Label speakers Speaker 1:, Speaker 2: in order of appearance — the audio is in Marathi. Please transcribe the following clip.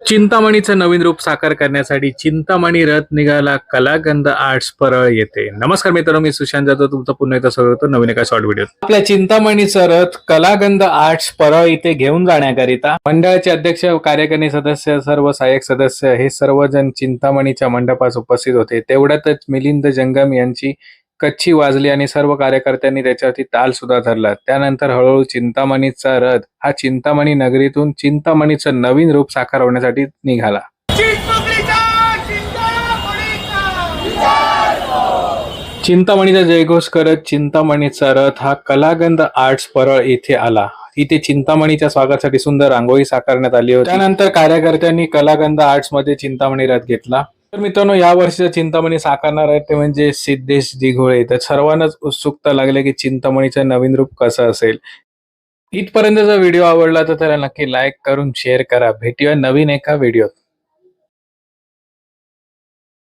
Speaker 1: चिंतामणीचं नवीन रूप साकार करण्यासाठी चिंतामणी रथ निघाला कलागंध आर्ट्स परळ येथे. नमस्कार मित्रांनो, मी सुशांत जाधव तुमचं पुन्हा एकदा स्वागत करतो नवीन एका शॉर्ट व्हिडिओ. आपल्या चिंतामणीचा रथ कलागंध आर्ट्स परळ इथे घेऊन जाण्याकरिता मंडळाचे अध्यक्ष, कार्यकारिणी सदस्य, सर्व सहाय्यक सदस्य हे सर्वजण चिंतामणीच्या मंडपास उपस्थित होते. तेवढ्यातच मिलिंद जंगम यांची कच्छी वाजली आणि सर्व कार्यकर्त्यांनी त्याच्यावरती ताल सुद्धा धरला. त्यानंतर हळूहळू चिंतामणीचा रथ हा चिंतामणी नगरीतून चिंतामणीचं नवीन रूप साकार होण्यासाठी निघाला. चिंतामणीचा जयघोष करत चिंतामणीचा रथ हा कलागंध आर्ट्स परळ येथे आला. इथे चिंतामणीच्या स्वागतासाठी सुंदर रांगोळी साकारण्यात आली होती. त्यानंतर कार्यकर्त्यांनी कलागंध आर्ट्स मध्ये चिंतामणी रथ घेतला. तर मित्रांनो, या वर्षीचा चिंतामणी साकारणार आहे ते म्हणजे सिद्धेश दिघोळे. तर सर्वांनाच उत्सुकता लागली की चिंतामणीचं नवीन रूप कसं असेल. इथपर्यंतचा व्हिडिओ आवडला तर त्याला नक्की लाईक करून शेअर करा. भेटूया नवीन एका व्हिडिओत.